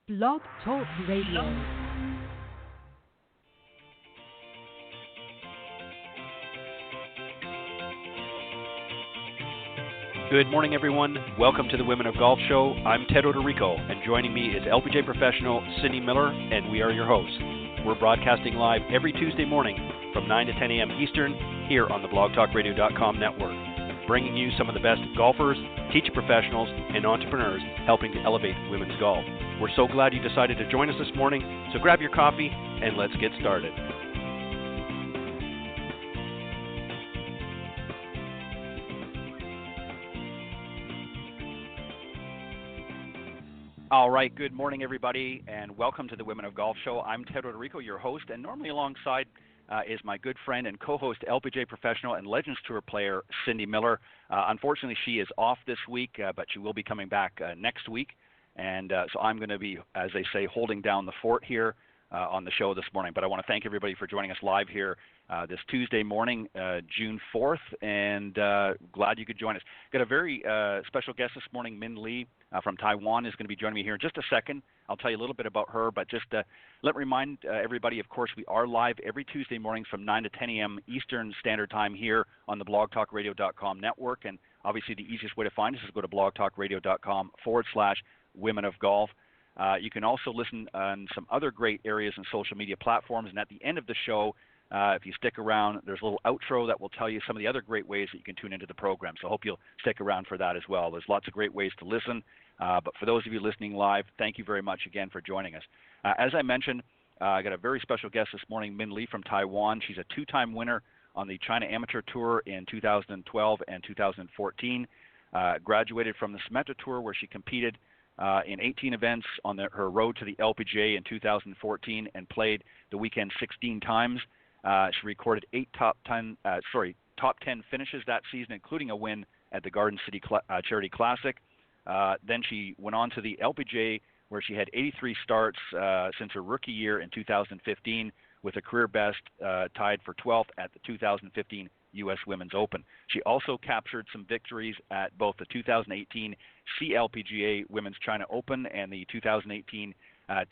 Blog Talk Radio. Good morning, everyone. Welcome to the Women of Golf Show. I'm Ted Odorico, and joining me is LPGA professional Cindy Miller, and we are your hosts. We're broadcasting live every Tuesday morning from 9 to 10 a.m. Eastern here on the blogtalkradio.com network, bringing you some of the best golfers, teacher professionals, and entrepreneurs helping to elevate women's golf. We're so glad you decided to join us this morning, so grab your coffee and let's get started. All right, good morning, everybody, and welcome to the Women of Golf Show. I'm Ted Odorico, your host, and normally alongside is my good friend and co-host, LPGA professional and Legends Tour player, Cindy Miller. Unfortunately, she is off this week, but she will be coming back next week, and so I'm going to be, as they say, holding down the fort here on the show this morning. But I want to thank everybody for joining us live here this Tuesday morning, June 4th, and glad you could join us. Got a very special guest this morning, Min Lee from Taiwan is going to be joining me here in just a second. I'll tell you a little bit about her, but just let me remind everybody, of course, we are live every Tuesday mornings from 9 to 10 a.m. Eastern Standard Time here on the blogtalkradio.com network, and obviously the easiest way to find us is go to blogtalkradio.com/women of golf. You can also listen on some other great areas and social media platforms, and at the end of the show, if you stick around, there's a little outro that will tell you some of the other great ways that you can tune into the program. So I hope you'll stick around for that as well. There's lots of great ways to listen. But for those of you listening live, thank you very much again for joining us. As I mentioned, I got a very special guest this morning, Min Lee from Taiwan. She's a two-time winner on the China Amateur Tour in 2012 and 2014. Graduated from the Symetra Tour, where she competed in 18 events on her road to the LPGA in 2014 and played the weekend 16 times. She recorded 8 top 10 finishes that season, including a win at the Garden City Charity Classic. Then she went on to the LPGA, where she had 83 starts since her rookie year in 2015, with a career best tied for 12th at the 2015 U.S. Women's Open. She also captured some victories at both the 2018 CLPGA Women's China Open and the 2018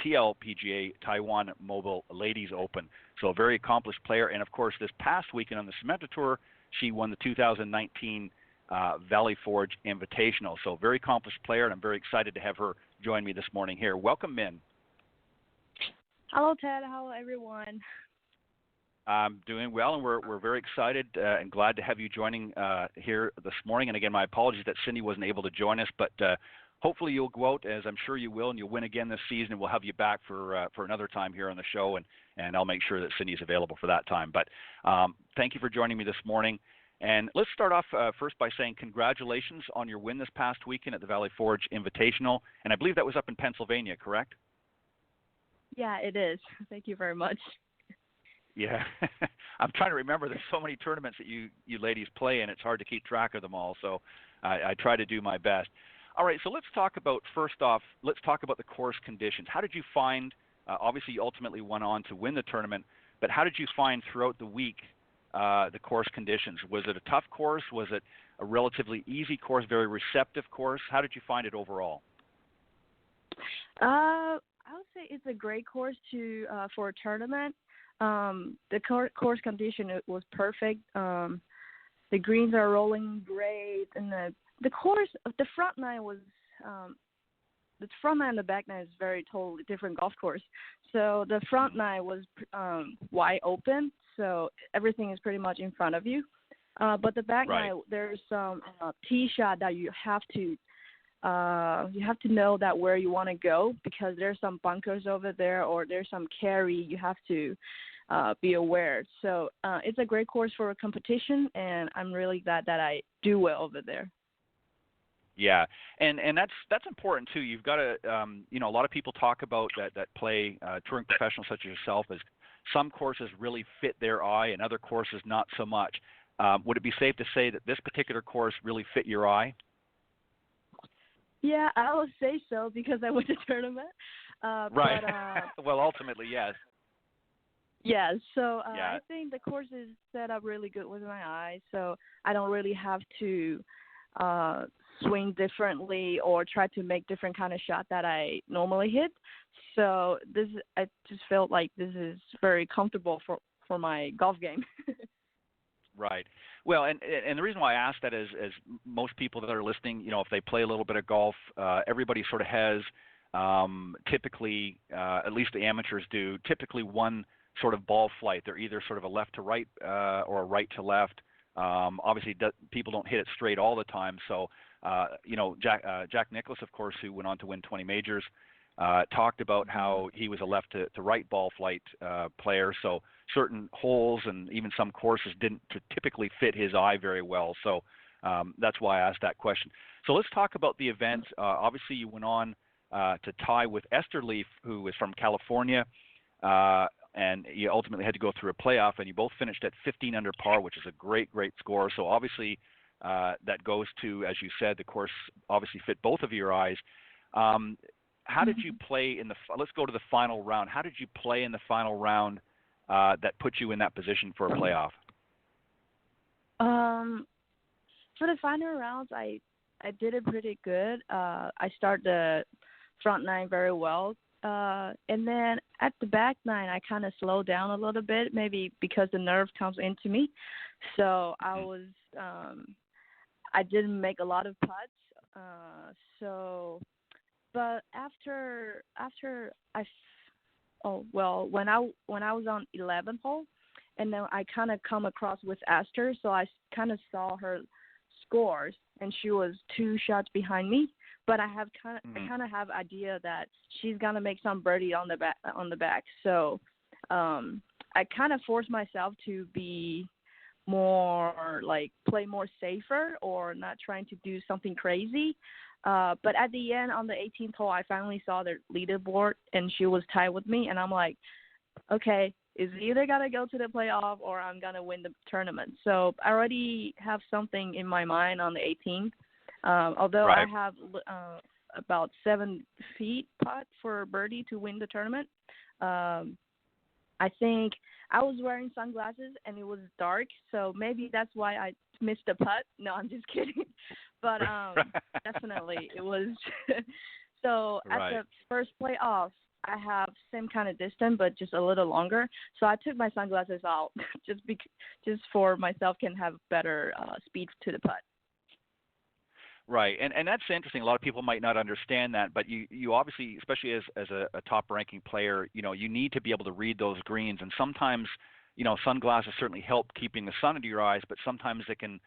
TLPGA Taiwan Mobile Ladies Open. So a very accomplished player. And, of course, this past weekend on the Symetra Tour, she won the 2019 Valley Forge Invitational. So very accomplished player, and I'm very excited to have her join me this morning here. Welcome, Min. Hello, Ted. Hello, everyone. I'm doing well, and we're very excited and glad to have you joining here this morning. And again, my apologies that Cindy wasn't able to join us, but hopefully you'll go out, as I'm sure you will, and you'll win again this season, and we'll have you back for another time here on the show, and I'll make sure that Cindy's available for that time. But thank you for joining me this morning. And let's start off first by saying congratulations on your win this past weekend at the Valley Forge Invitational, and I believe that was up in Pennsylvania, correct? Yeah, it is. Thank you very much. Yeah, I'm trying to remember. There's so many tournaments that you ladies play in, it's hard to keep track of them all, so I try to do my best. All right, so let's talk about, first off, let's talk about the course conditions. How did you find, obviously you ultimately went on to win the tournament, but how did you find throughout the week the course conditions? Was it a tough course? Was it a relatively easy course, very receptive course? How did you find it overall? I would say it's a great course for a tournament. The course condition was perfect. The greens are rolling great, and the course, the front nine was, the front nine and the back nine is very totally different golf course. So the front nine was wide open, so everything is pretty much in front of you. But the back nine, there's some tee shot that you have to know that where you want to go, because there's some bunkers over there, or there's some carry you have to be aware. So it's a great course for a competition, and I'm really glad that I do well over there. Yeah, and that's important too. You've got to, a lot of people talk about that play touring professionals such as yourself, as some courses really fit their eye and other courses not so much. Would it be safe to say that this particular course really fit your eye? Yeah, I would say so, because I went to tournament. Right. But, well, ultimately, yes. Yeah, so I think the course is set up really good with my eye, so I don't really have to swing differently or try to make different kind of shot that I normally hit. So I just felt like this is very comfortable for my golf game. Right. Well, and the reason why I ask that is most people that are listening, if they play a little bit of golf, everybody sort of has typically, at least the amateurs do, typically one sort of ball flight. They're either sort of a left to right or a right to left. Obviously, people don't hit it straight all the time. So, Jack Nicklaus, of course, who went on to win 20 majors, talked about how he was a left to right ball flight player. So certain holes and even some courses didn't typically fit his eye very well. So that's why I asked that question. So let's talk about the event. Obviously, you went on to tie with Esther Leaf, who is from California, and you ultimately had to go through a playoff, and you both finished at 15 under par, which is a great, great score. So obviously that goes to, as you said, the course obviously fit both of your eyes. How did you play let's go to the final round. How did you play in the final round that put you in that position for a playoff? For the final rounds, I did it pretty good. I started the front nine very well. And then at the back nine, I kind of slowed down a little bit, maybe because the nerve comes into me. So I didn't make a lot of putts. But after when I was on 11th hole, and then I kind of come across with Esther, so I kind of saw her scores, and she was 2 shots behind me. But I kind of have idea that she's gonna make some birdie on the back. So I kind of forced myself to be more play more safer or not trying to do something crazy. But at the end, on the 18th hole, I finally saw the leaderboard, and she was tied with me, and I'm like, okay, it's either gonna go to the playoff or I'm gonna win the tournament. So I already have something in my mind on the 18th. Although right. I have about 7 feet putt for birdie to win the tournament. I think I was wearing sunglasses and it was dark, so maybe that's why I missed the putt. No, I'm just kidding. But definitely it was. So right. at the first playoff, I have same kind of distance, but just a little longer. So I took my sunglasses out just for myself can have better speed to the putt. Right, and that's interesting. A lot of people might not understand that, but you obviously, especially as a top-ranking player, you need to be able to read those greens. And sometimes, sunglasses certainly help keeping the sun into your eyes, but sometimes it can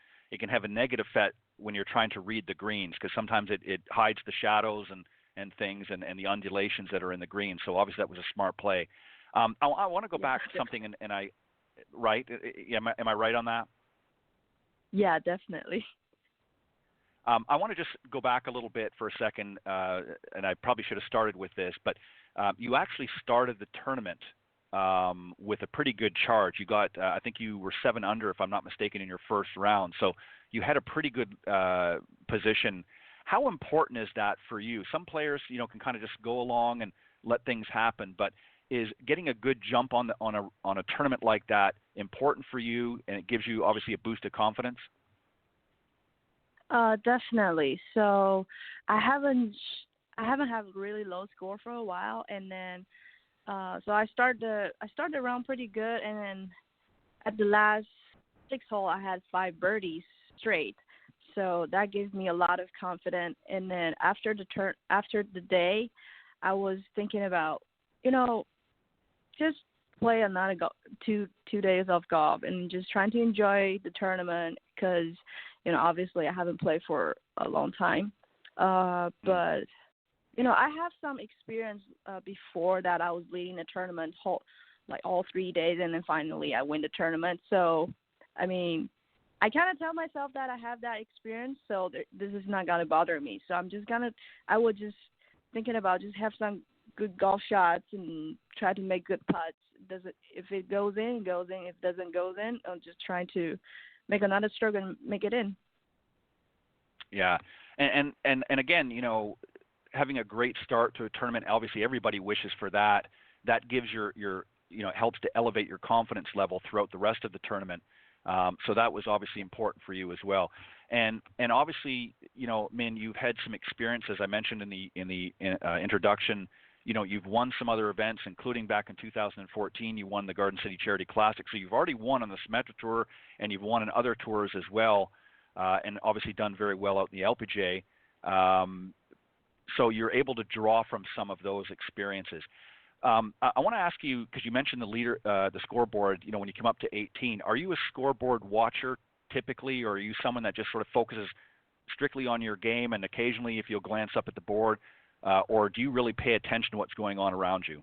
have a negative effect when you're trying to read the greens, because sometimes it hides the shadows and things and the undulations that are in the green. So obviously that was a smart play. I want to go back to something, and right? Am I right on that? Yeah, definitely. I want to just go back a little bit for a second, and I probably should have started with this, but you actually started the tournament with a pretty good charge. You got, I think you were 7 under, if I'm not mistaken, in your first round. So you had a pretty good position. How important is that for you? Some players, can kind of just go along and let things happen, but is getting a good jump on a tournament like that important for you, and it gives you obviously a boost of confidence? Definitely. So I haven't had really low score for a while, and then so I started the round pretty good, and then at the last 6 hole I had 5 birdies straight. So that gives me a lot of confidence. And then after the day, I was thinking about just play another 2 days of golf and just trying to enjoy the tournament because obviously I haven't played for a long time. But I have some experience before that. I was leading the tournament all 3 days, and then finally I win the tournament. So, I mean, I kind of tell myself that I have that experience, so this is not going to bother me. So I would just thinking about just have some good golf shots and try to make good putts. If it goes in, it goes in. If it doesn't go in, I'm just trying to make another stroke and make it in. Yeah, and again, having a great start to a tournament, obviously everybody wishes for that. That gives your helps to elevate your confidence level throughout the rest of the tournament. So that was obviously important for you as well. And obviously, Min, you've had some experience, as I mentioned in the introduction. You've won some other events, including back in 2014, you won the Garden City Charity Classic. So you've already won on the Symetra Tour, and you've won in other tours as well, and obviously done very well out in the LPGA. So you're able to draw from some of those experiences. I want to ask you, because you mentioned the scoreboard. When you come up to 18, are you a scoreboard watcher typically, or are you someone that just sort of focuses strictly on your game, and occasionally if you'll glance up at the board, or do you really pay attention to what's going on around you?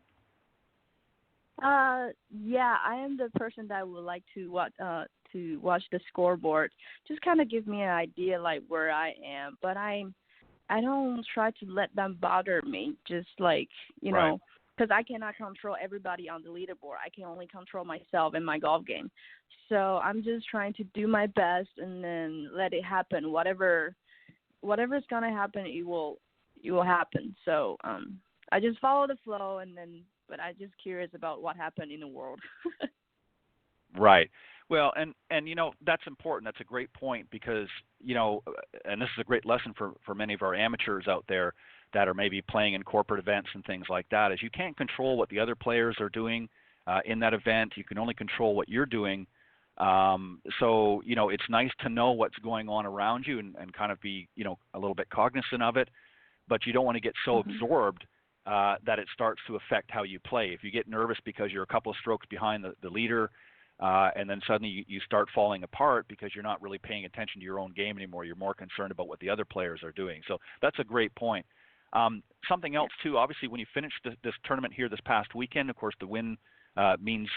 Yeah, I am the person that would like to watch the scoreboard. Just kind of give me an idea like where I am, but I don't try to let them bother me. Just like Right. because I cannot control everybody on the leaderboard. I can only control myself and my golf game. So I'm just trying to do my best and then let it happen. Whatever's gonna happen, it will happen. So I just follow the flow, but I'm just curious about what happened in the world. Right. Well, and that's important. That's a great point because, and this is a great lesson for many of our amateurs out there that are maybe playing in corporate events and things like that, is you can't control what the other players are doing in that event. You can only control what you're doing. So, it's nice to know what's going on around you and kind of be, a little bit cognizant of it, but you don't want to get so absorbed that it starts to affect how you play. If you get nervous because you're a couple of strokes behind the leader, and then suddenly you start falling apart because you're not really paying attention to your own game anymore. You're more concerned about what the other players are doing. So that's a great point. Something else, too, obviously, when you finished this tournament here this past weekend, of course, the win means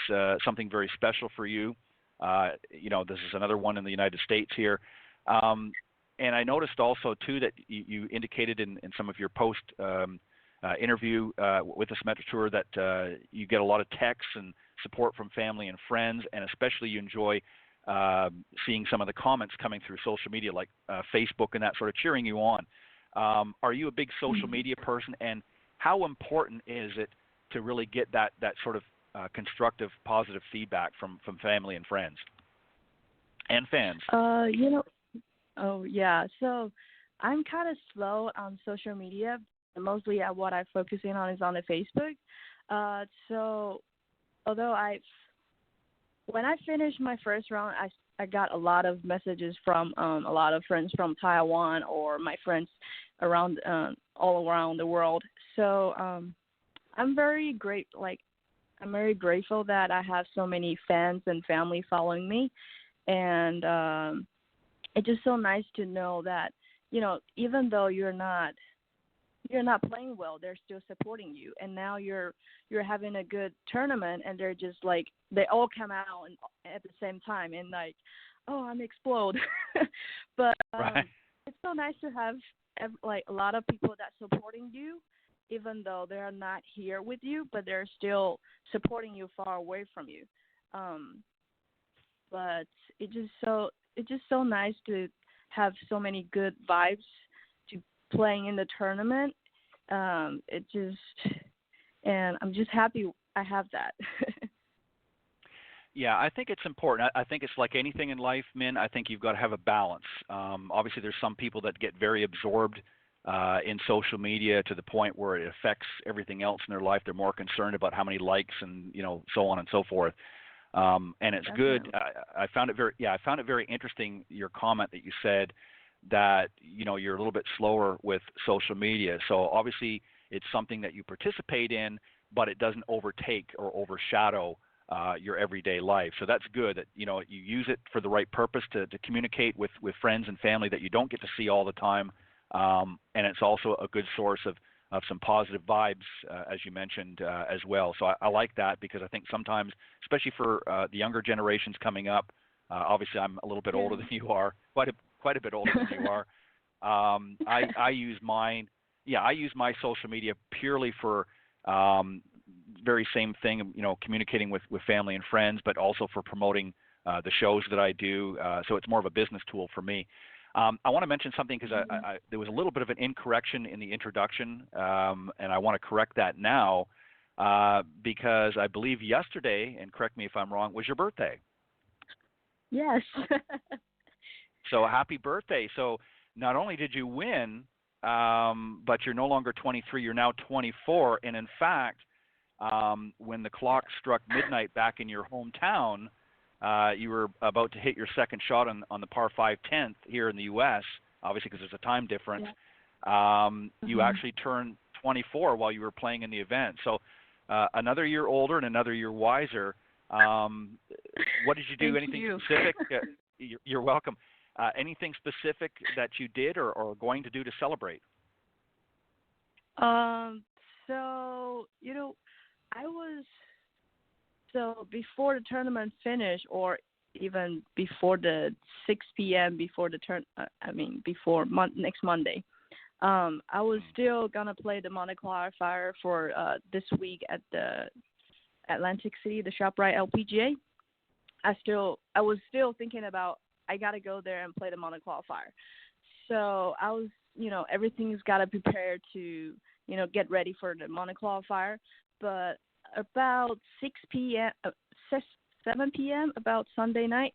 something very special for you. This is another one in the United States here. And I noticed also, too, that you indicated in some of your post interview with the Symetra Tour that you get a lot of texts and support from family and friends, and especially you enjoy seeing some of the comments coming through social media like Facebook and that sort of cheering you on. Are you a big social media person, and how important is it to really get that sort of constructive, positive feedback from family and friends and fans? Oh yeah. So I'm kind of slow on social media. Mostly what I'm focusing on is on the Facebook. So although when I finished my first round, I got a lot of messages from a lot of friends from Taiwan or my friends around all around the world. So I'm very grateful that I have so many fans and family following me, and it's just so nice to know that even though you're not playing well, they're still supporting you. And now you're having a good tournament, and they're just like they all come out at the same time and like, oh, I'm explode. But Right. It's so nice to have like a lot of people that supporting you, even though they're not here with you, but they're still supporting you far away from you. But it's just so nice to have so many good vibes to playing in the tournament. And I'm just happy I have that. Yeah, I think it's important. I think it's like anything in life, Min. I think you've got to have a balance. Obviously, there's some people that get very absorbed in social media to the point where it affects everything else in their life. They're more concerned about how many likes and so on and so forth. And it's good. I found it very interesting, your comment that you said that you're a little bit slower with social media. So obviously, it's something that you participate in, but it doesn't overtake or overshadow your everyday life. So that's good that you use it for the right purpose to communicate with friends and family that you don't get to see all the time, and it's also a good source of some positive vibes, as you mentioned, as well. So I like that because I think sometimes, especially for the younger generations coming up, obviously I'm a little bit older than you are, quite a bit older than you are. I use my social media purely for very same thing, communicating with family and friends, but also for promoting the shows that I do. So it's more of a business tool for me. I want to mention something because there was a little bit of an incorrection in the introduction, and I want to correct that now because I believe yesterday, and correct me if I'm wrong, was your birthday. Yes. So happy birthday. So not only did you win, but you're no longer 23, you're now 24. And in fact, when the clock struck midnight back in your hometown, you were about to hit your second shot on the par 5 10th here in the U.S., obviously because there's a time difference. You actually turned 24 while you were playing in the event. So another year older and another year wiser. What did you do? Thank Anything you. specific? You're welcome. Anything specific that you did or are going to do to celebrate? So, I was, so before the tournament finished, or even before the 6 p.m. before the before next Monday, I was still gonna play the Monday qualifier for this week at the Atlantic City, the ShopRite LPGA. I was still thinking about, I gotta go there and play the Monday qualifier. So I was, everything's gotta prepare to, get ready for the Monday qualifier. But about 7 p.m. about Sunday night,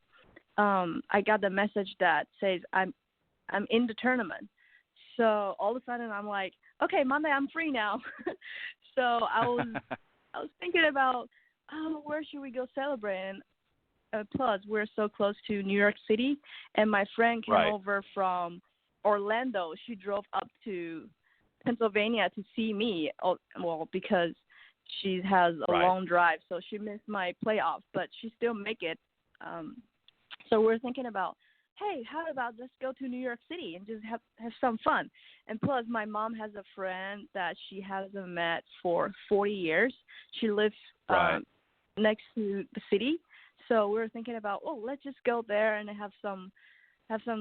I got the message that says I'm in the tournament. So all of a sudden I'm like, okay, Monday I'm free now. So I was thinking about, where should we go celebrate? And plus, we're so close to New York City, and my friend came over from Orlando. She drove up to Pennsylvania to see me. Well, because she has a long drive, so she missed my playoff, but she still make it. So we're thinking about, hey, how about just go to New York City and just have some fun? And plus, my mom has a friend that she hasn't met for 40 years. She lives next to the city. So we were thinking about, let's just go there and have some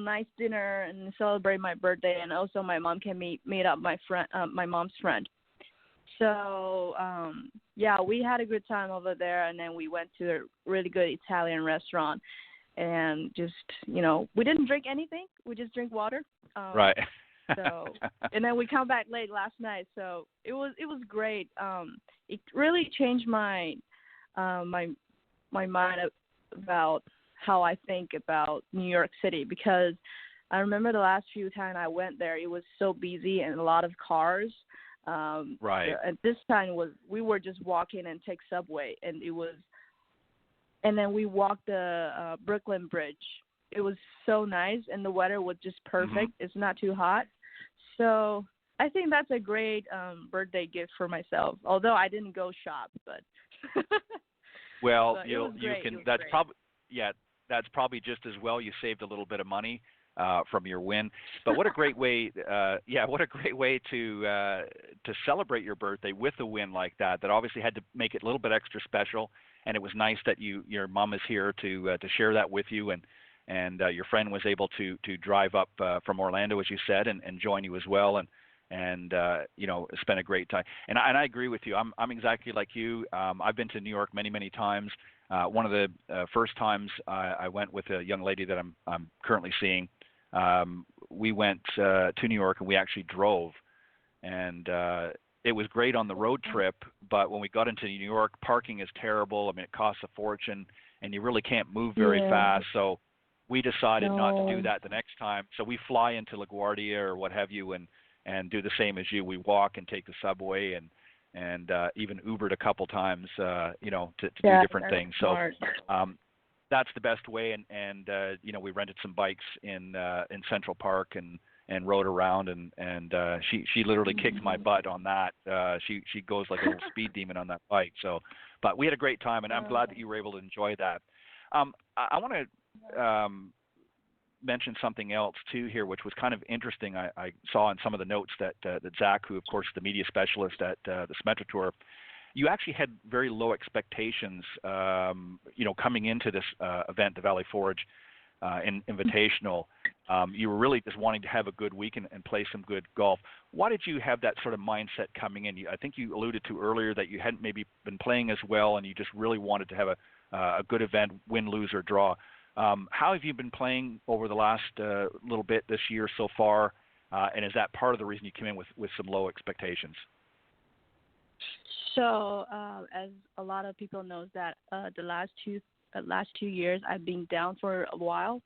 nice dinner and celebrate my birthday, and also my mom can meet up my mom's friend. So we had a good time over there, and then we went to a really good Italian restaurant, and just we didn't drink anything, we just drink water. So and then we come back late last night, so it was great. It really changed my my mind about how I think about New York City, because I remember the last few times I went there, it was so busy and a lot of cars. At this time we were just walking and take subway, and then we walked the Brooklyn Bridge. It was so nice, and the weather was just perfect. It's not too hot. So I think that's a great birthday gift for myself, although I didn't go shop, but well, but you can. That's probably that's probably just as well. You saved a little bit of money from your win. But what a great way! What a great way to celebrate your birthday with a win like that. That obviously had to make it a little bit extra special. And it was nice that your mom is here to share that with you, and your friend was able to drive up from Orlando, as you said, and join you as well, and spend a great time. And I agree with you. I'm exactly like you. I've been to New York many times. One of the first times I went with a young lady that I'm currently seeing. We went to New York, and we actually drove, and it was great on the road trip, but when we got into New York, parking is terrible. I mean, it costs a fortune, and you really can't move very fast. So we decided not to do that the next time. So we fly into LaGuardia or what have you, and do the same as you. We walk and take the subway, and even Ubered a couple times, to do different things. Smart. So that's the best way. And we rented some bikes in Central Park and rode around, and she literally kicked my butt on that. She goes like a little speed demon on that bike. So, but we had a great time, and I'm glad that you were able to enjoy that. I want to mention something else too here, which was kind of interesting. I saw in some of the notes that Zach, who of course is the media specialist at the Symetra Tour, you actually had very low expectations, coming into this event, the Valley Forge Invitational. You were really just wanting to have a good week and play some good golf. Why did you have that sort of mindset coming in? I think you alluded to earlier that you hadn't maybe been playing as well, and you just really wanted to have a good event, win, lose, or draw. How have you been playing over the last little bit this year so far, and is that part of the reason you came in with some low expectations? So, as a lot of people knows that the last last 2 years I've been down for a while,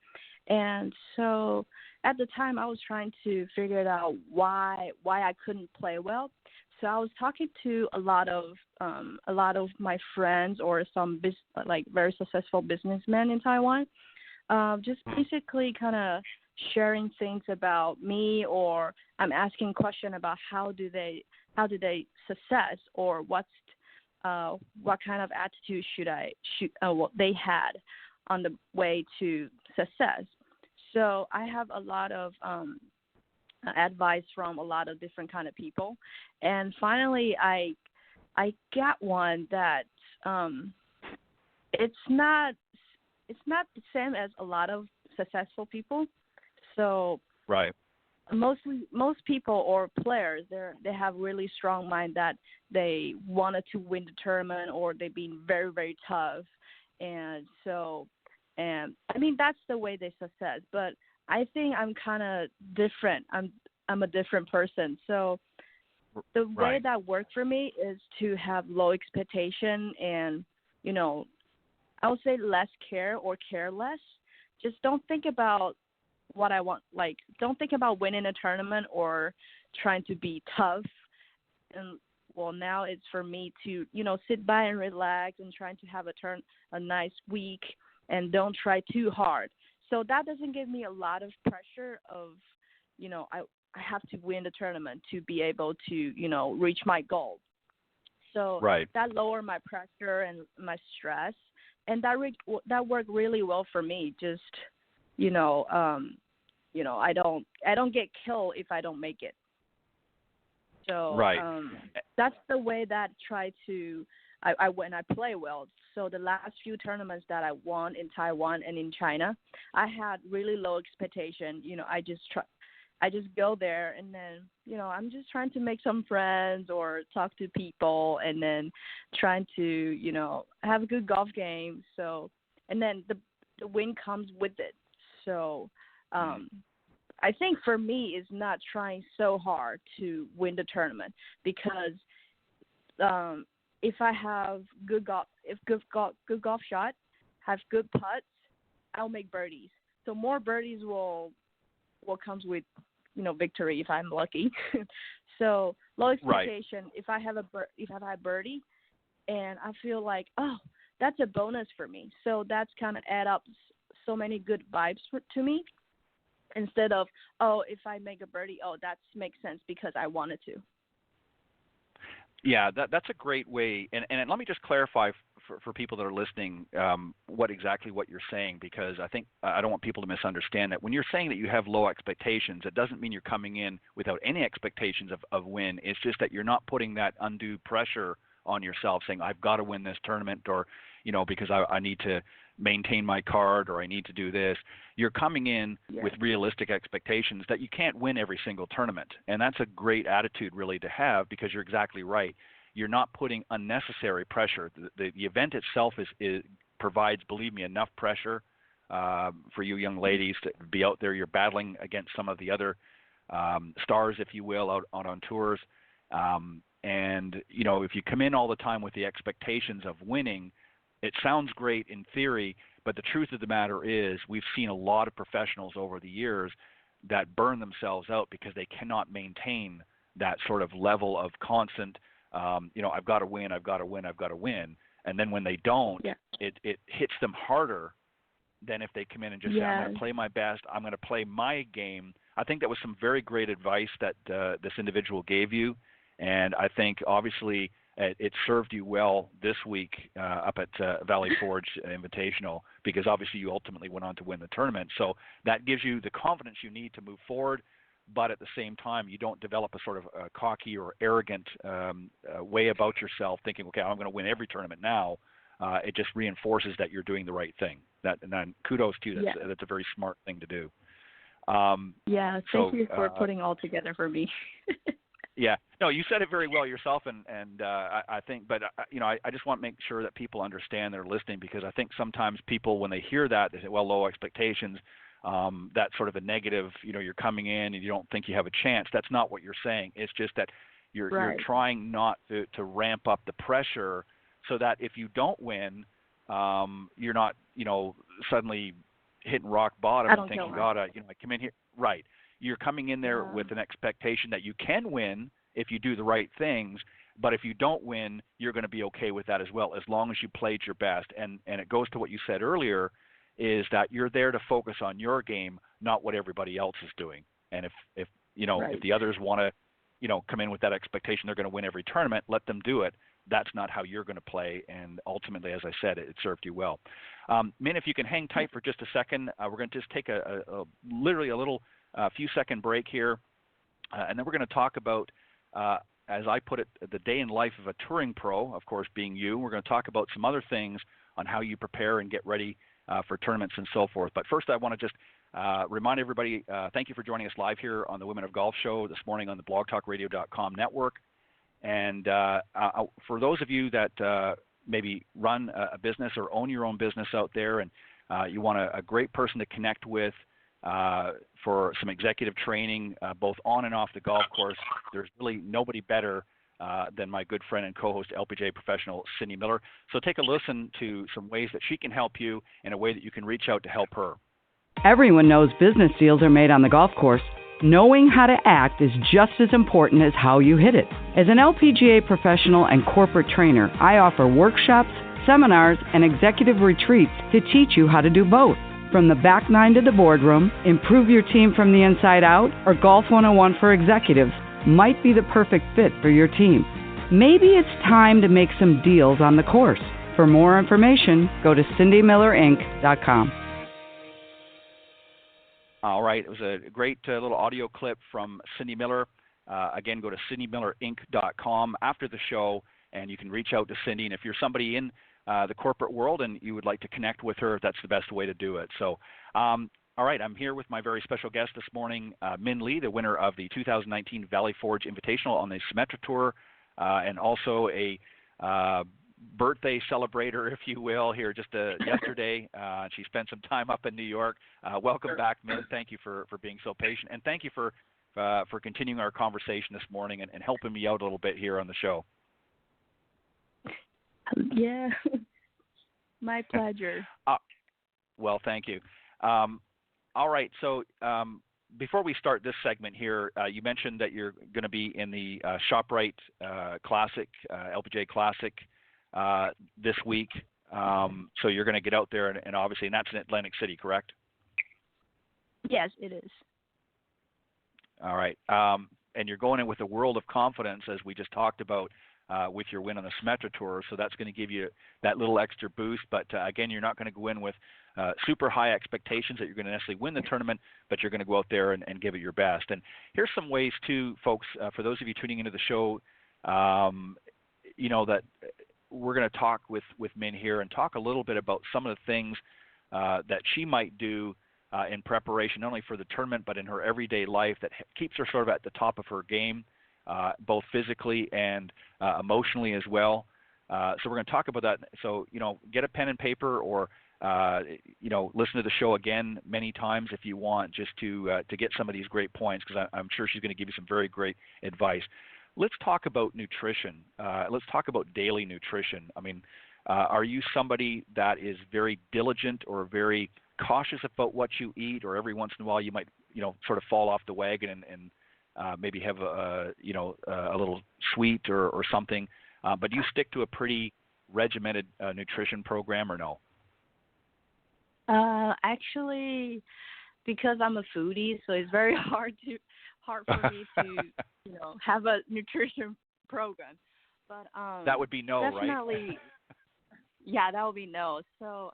and so at the time I was trying to figure it out why I couldn't play well. So I was talking to a lot of my friends or some like very successful businessmen in Taiwan, just basically kind of sharing things about me, or I'm asking question about how do they success, or what kind of attitude what they had on the way to success. So I have a lot of advice from a lot of different kind of people, and finally I got one that it's not the same as a lot of successful people. So right. Most people or players, they have really strong mind that they wanted to win the tournament, or they've been very, very tough, and I mean that's the way they success. But I think I'm kind of different. I'm a different person. So the way that worked for me is to have low expectation, and I would say less care or care less. Just don't think about what I want. Like, don't think about winning a tournament or trying to be tough. And well, now it's for me to sit by and relax and trying to have a nice week, and don't try too hard. So that doesn't give me a lot of pressure of I have to win the tournament to be able to reach my goal. So that lowered my pressure and my stress, and that worked really well for me. Just I don't get killed if I don't make it. So that's the way that I when I play well. So the last few tournaments that I won in Taiwan and in China, I had really low expectation. I just go there, and then I'm just trying to make some friends or talk to people, and then trying to have a good golf game. So, and then the win comes with it. So I think for me is not trying so hard to win the tournament, because if I have good golf shot, have good putts, I'll make birdies. So more birdies will comes with victory if I'm lucky. So low expectation. If I have if I have birdie, and I feel like, oh, that's a bonus for me. So that's kind of add up so many good vibes to me, instead of, oh, if I make a birdie, oh, that makes sense because I wanted to. Yeah, that's a great way. And let me just clarify for people that are listening what you're saying, because I think I don't want people to misunderstand that. When you're saying that you have low expectations, it doesn't mean you're coming in without any expectations of win. It's just that you're not putting that undue pressure on yourself, saying, I've got to win this tournament, or, because I need to maintain my card, or I need to do this. You're coming in with realistic expectations that you can't win every single tournament. And that's a great attitude really to have, because you're exactly right. You're not putting unnecessary pressure. The event itself provides, believe me, enough pressure for you young ladies to be out there. You're battling against some of the other stars, if you will, out on tours. And, if you come in all the time with the expectations of winning, it sounds great in theory, but the truth of the matter is we've seen a lot of professionals over the years that burn themselves out because they cannot maintain that sort of level of constant, I've got to win, I've got to win, I've got to win. And then when they don't, it hits them harder than if they come in and just say, I'm going to play my best, I'm going to play my game. I think that was some very great advice that this individual gave you. And I think obviously it served you well this week up at Valley Forge Invitational, because obviously you ultimately went on to win the tournament. So that gives you the confidence you need to move forward, but at the same time you don't develop a sort of cocky or arrogant way about yourself, thinking, okay, I'm going to win every tournament now. It just reinforces that you're doing the right thing. And then kudos to you. That's a very smart thing to do. Thank you for putting all together for me. Yeah, no, you said it very well yourself, and I think, but I just want to make sure that people understand they're listening, because I think sometimes people, when they hear that, they say, well, low expectations, that's sort of a negative. You're coming in and you don't think you have a chance. That's not what you're saying. It's just that you're trying not to ramp up the pressure, so that if you don't win, you're not, suddenly hitting rock bottom I and don't kill thinking, myself. God, I come in here. Right. You're coming in there Yeah. with an expectation that you can win if you do the right things, but if you don't win, you're going to be okay with that as well, as long as you played your best. And it goes to what you said earlier, is that you're there to focus on your game, not what everybody else is doing. And if Right. the others want to, come in with that expectation they're going to win every tournament, let them do it. That's not how you're going to play, and ultimately, as I said, it served you well. Min, if you can hang tight for just a second, we're going to just take literally a little few second break here, and then we're going to talk about, as I put it, the day in life of a touring pro, of course, being you. We're going to talk about some other things on how you prepare and get ready for tournaments and so forth. But first, I want to just remind everybody, thank you for joining us live here on the Women of Golf Show this morning on the blogtalkradio.com network. And for those of you that maybe run a business or own your own business out there, and you want a great person to connect with for some executive training, both on and off the golf course, there's really nobody better than my good friend and co-host, LPGA professional Cindy Miller. So take a listen to some ways that she can help you in a way that you can reach out to help her. Everyone knows business deals are made on the golf course. Knowing how to act is just as important as how you hit it. As an LPGA professional and corporate trainer, I offer workshops, seminars, and executive retreats to teach you how to do both. From the back nine to the boardroom, improve your team from the inside out, or Golf 101 for executives might be the perfect fit for your team. Maybe it's time to make some deals on the course. For more information, go to cindymillerinc.com. All right. It was a great little audio clip from Cindy Miller. Again, go to cindymillerinc.com after the show, and you can reach out to Cindy. And if you're somebody in the corporate world and you would like to connect with her, that's the best way to do it. So, all right, I'm here with my very special guest this morning, Min Lee, the winner of the 2019 Valley Forge Invitational on the Symetra Tour, and also a birthday celebrator, if you will, here just yesterday. She spent some time up in New York. Welcome back, Min. Thank you for being so patient, and thank you for continuing our conversation this morning and helping me out a little bit here on the show. Yeah, my pleasure. Well, thank you. All right, so before we start this segment here, you mentioned that you're going to be in the ShopRite Classic, LPGA Classic, this week. So you're going to get out there, and obviously, and that's in Atlantic City, correct? Yes, it is. All right. And you're going in with a world of confidence, as we just talked about, with your win on the Symetra Tour. So that's going to give you that little extra boost. But again, you're not going to go in with super high expectations that you're going to necessarily win the tournament, but you're going to go out there and give it your best. And here's some ways, too, folks, for those of you tuning into the show, that we're going to talk with Min here and talk a little bit about some of the things that she might do in preparation, not only for the tournament, but in her everyday life that keeps her sort of at the top of her game, both physically and emotionally as well. So we're going to talk about that. So, get a pen and paper, or, listen to the show again many times if you want, just to get some of these great points, because I'm sure she's going to give you some very great advice. Let's talk about nutrition. Let's talk about daily nutrition. I mean, are you somebody that is very diligent or very cautious about what you eat, or every once in a while you might, sort of fall off the wagon and maybe have a little sweet or something, but do you stick to a pretty regimented nutrition program, or no? Actually, because I'm a foodie, so it's very hard for me to have a nutrition program. But that would be no, definitely, right? Yeah, that would be no. So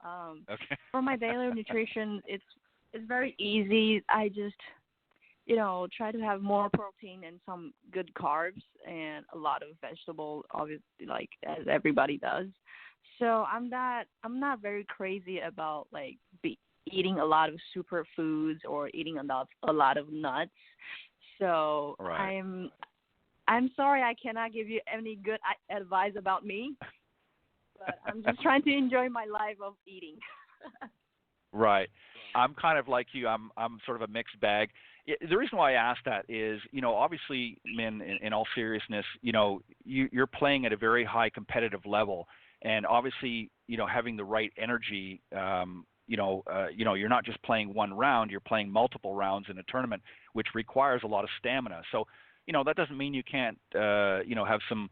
okay. For my daily nutrition, it's very easy. I just try to have more protein and some good carbs and a lot of vegetables, obviously, like as everybody does. So I'm not very crazy about eating a lot of superfoods or eating a lot of nuts. So right. I'm sorry I cannot give you any good advice about me, but I'm just trying to enjoy my life of eating. Right. I'm kind of like you. I'm sort of a mixed bag. The reason why I ask that is, obviously, Min, in all seriousness, you're playing at a very high competitive level, and obviously, having the right energy. You're not just playing one round; you're playing multiple rounds in a tournament, which requires a lot of stamina. So, that doesn't mean you can't, have some,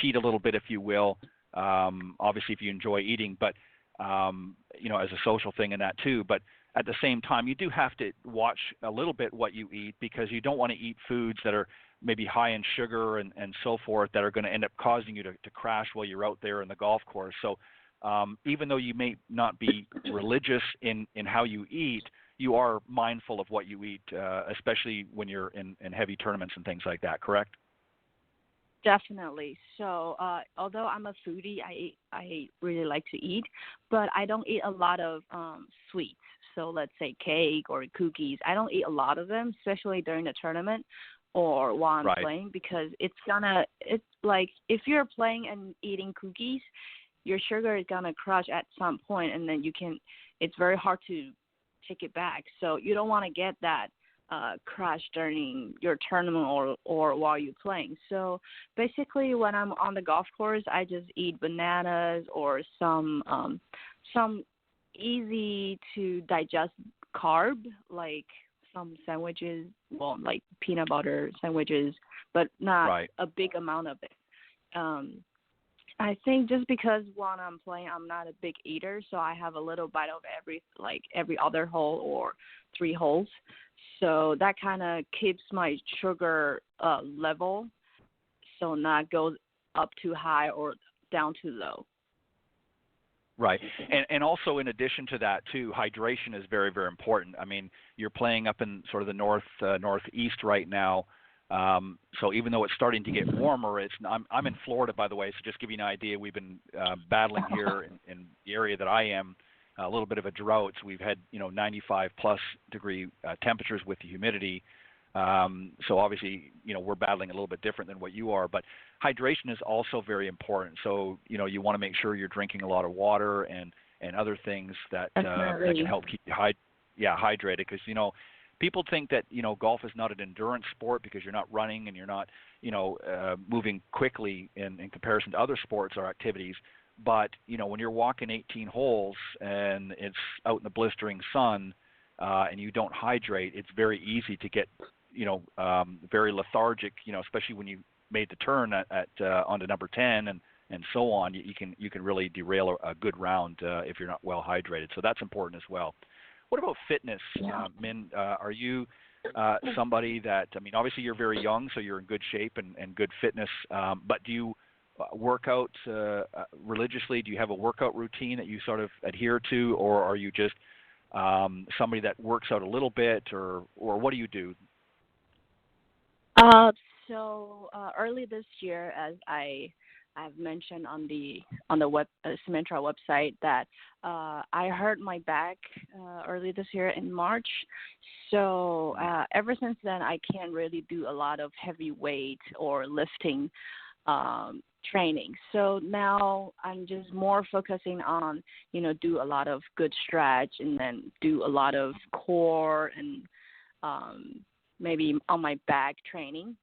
cheat a little bit, if you will. Obviously, if you enjoy eating, but as a social thing and that too. But at the same time, you do have to watch a little bit what you eat, because you don't want to eat foods that are maybe high in sugar and so forth that are going to end up causing you to crash while you're out there in the golf course. So even though you may not be religious in how you eat, you are mindful of what you eat, especially when you're in heavy tournaments and things like that, correct? Definitely. So, although I'm a foodie, I really like to eat, but I don't eat a lot of sweets. So let's say cake or cookies. I don't eat a lot of them, especially during the tournament or while I'm playing, because it's like if you're playing and eating cookies, your sugar is gonna crush at some point, and then it's very hard to take it back. So you don't want to get that crash during your tournament or while you're playing. So basically, when I'm on the golf course, I just eat bananas or some easy to digest carb, like some sandwiches, like peanut butter sandwiches, but not a big amount of it. I think just because when I'm playing, I'm not a big eater, so I have a little bite of every other hole or 3 holes. So that kind of keeps my sugar level, so not goes up too high or down too low. Right. And also, in addition to that, too, hydration is very, very important. I mean, you're playing up in sort of the northeast right now. So even though it's starting to get warmer, I'm in Florida, by the way, so just to give you an idea, we've been battling here in the area that I am, a little bit of a drought. So we've had 95 plus degree temperatures with the humidity. So obviously, we're battling a little bit different than what you are, but hydration is also very important. So, you want to make sure you're drinking a lot of water and other things that can help keep you hydrated. Because, people think that, golf is not an endurance sport because you're not running and you're not, moving quickly in comparison to other sports or activities. But, when you're walking 18 holes and it's out in the blistering sun and you don't hydrate, it's very easy to get, very lethargic, especially when you made the turn at onto number 10 and so on. You can really derail a good round if you're not well hydrated. So that's important as well. What about fitness, Min? Are you somebody that, obviously you're very young, so you're in good shape and good fitness, but do you work out religiously? Do you have a workout routine that you sort of adhere to, or are you just somebody that works out a little bit, or what do you do? So early this year, as I've mentioned on the Symetra website, that I hurt my back early this year in March. So ever since then, I can't really do a lot of heavy weight or lifting training. So now I'm just more focusing on, do a lot of good stretch and then do a lot of core and maybe on my back training.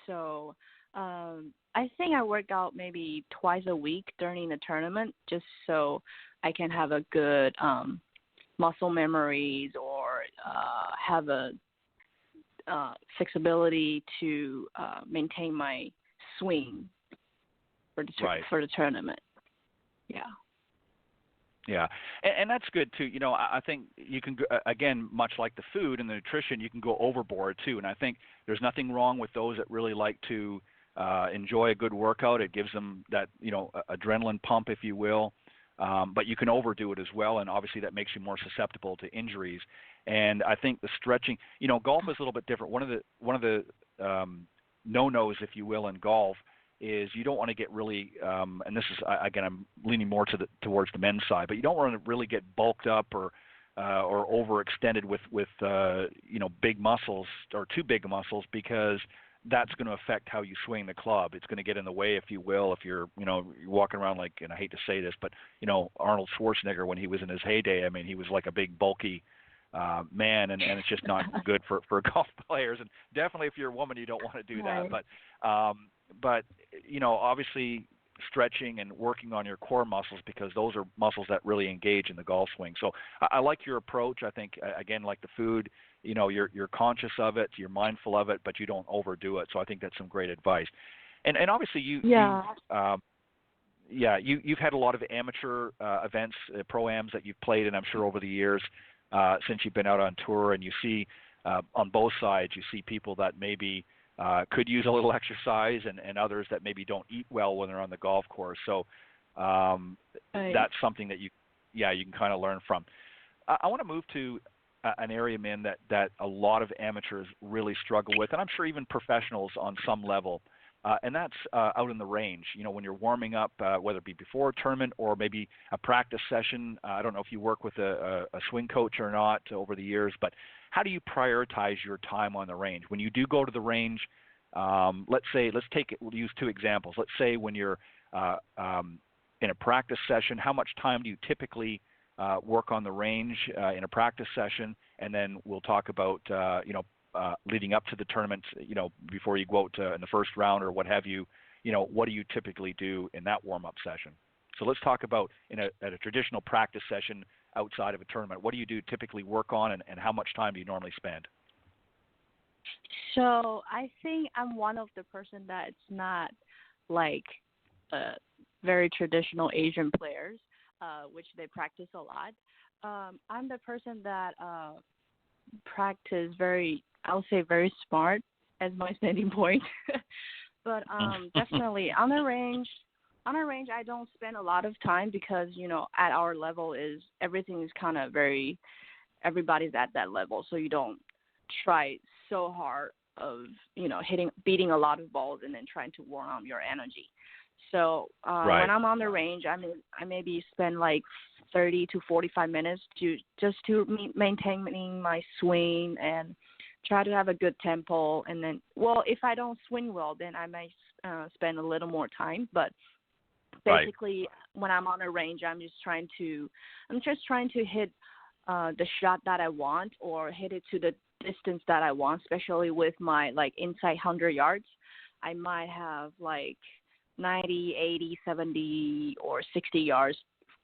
So I think I work out maybe twice a week during the tournament just so I can have a good muscle memories or have a flexibility to maintain my swing for the tournament. Yeah. Yeah, and that's good too. I think you can, again, much like the food and the nutrition, you can go overboard too. And I think there's nothing wrong with those that really like to enjoy a good workout. It gives them that, adrenaline pump, if you will. But you can overdo it as well, and obviously that makes you more susceptible to injuries. And I think the stretching, golf is a little bit different. One of the no-nos, if you will, in golf is you don't want to get really, and this is, again, I'm leaning more towards the men's side, but you don't want to really get bulked up or overextended with big muscles or too big muscles, because that's going to affect how you swing the club. It's going to get in the way, if you will, if you're walking around like, and I hate to say this, but Arnold Schwarzenegger, when he was in his heyday, he was like a big bulky man, and it's just not good for golf players. And definitely if you're a woman, you don't want to do that. But obviously stretching and working on your core muscles, because those are muscles that really engage in the golf swing. So I like your approach. I think, again, like the food, you're conscious of it, you're mindful of it, but you don't overdo it. So I think that's some great advice. And obviously you've had a lot of amateur events, pro-ams that you've played in, I'm sure, over the years since you've been out on tour, and you see on both sides, you see people that maybe could use a little exercise, and others that maybe don't eat well when they're on the golf course. So that's something that you can kind of learn from. I want to move to an area, Min, that a lot of amateurs really struggle with, and I'm sure even professionals on some level, and that's out in the range. When you're warming up, whether it be before a tournament or maybe a practice session. I don't know if you work with a swing coach or not over the years, but how do you prioritize your time on the range? When you do go to the range, we'll use two examples. Let's say when you're in a practice session, how much time do you typically work on the range in a practice session? And then we'll talk about, leading up to the tournament, before you go out in the first round or what have you, what do you typically do in that warm-up session? So let's talk about at a traditional practice session outside of a tournament. What do you do typically work on, and how much time do you normally spend? So I think I'm one of the person that's not like very traditional Asian players, which they practice a lot. I'm the person that practice very smart as my standing point. But definitely on a range, I don't spend a lot of time because, at our level everything is kind of everybody's at that level. So you don't try so hard of, beating a lot of balls and then trying to warm up your energy. So when I'm on the range, I maybe spend like 30 to 45 minutes to maintaining my swing and try to have a good tempo. And then, if I don't swing well, then I might spend a little more time. But basically, when I'm on a range, I'm just trying to hit the shot that I want, or hit it to the distance that I want, especially with my inside 100 yards. I might have 90, 80, 70, or 60 yards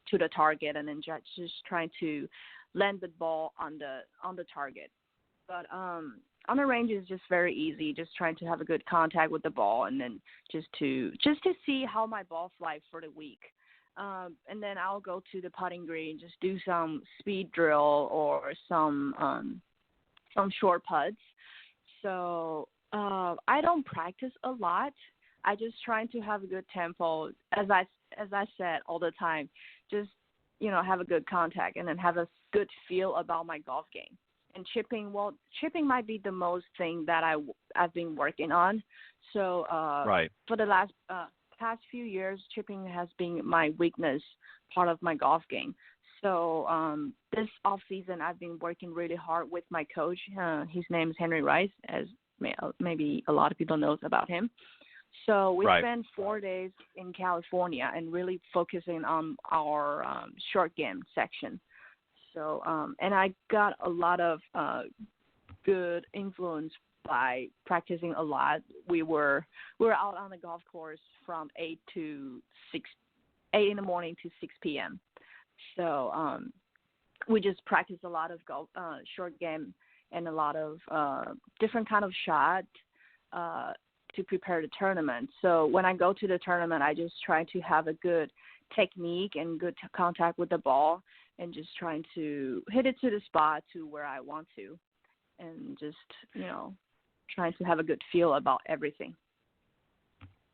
to the target, and then just trying to land the ball on the target. But on the range is just very easy, just trying to have a good contact with the ball, and then just to see how my ball flies for the week. And then I'll go to the putting green, just do some speed drill or some short putts. So I don't practice a lot. I just trying to have a good tempo, as I said all the time, just have a good contact and then have a good feel about my golf game. And chipping might be the most thing that I've been working on. So for the past few years, chipping has been my weakness part of my golf game. So this off season, I've been working really hard with my coach. His name is Henry Rice, as maybe a lot of people knows about him. So we spent 4 days in California and really focusing on our short game section. So and I got a lot of good influence by practicing a lot. We were out on the golf course from 8 in the morning to 6 p.m. So we just practiced a lot of golf, short game, and a lot of different kind of shot to prepare the tournament. So when I go to the tournament, I just try to have a good technique and good contact with the ball, and just trying to hit it to the spot to where I want to, and just trying to have a good feel about everything.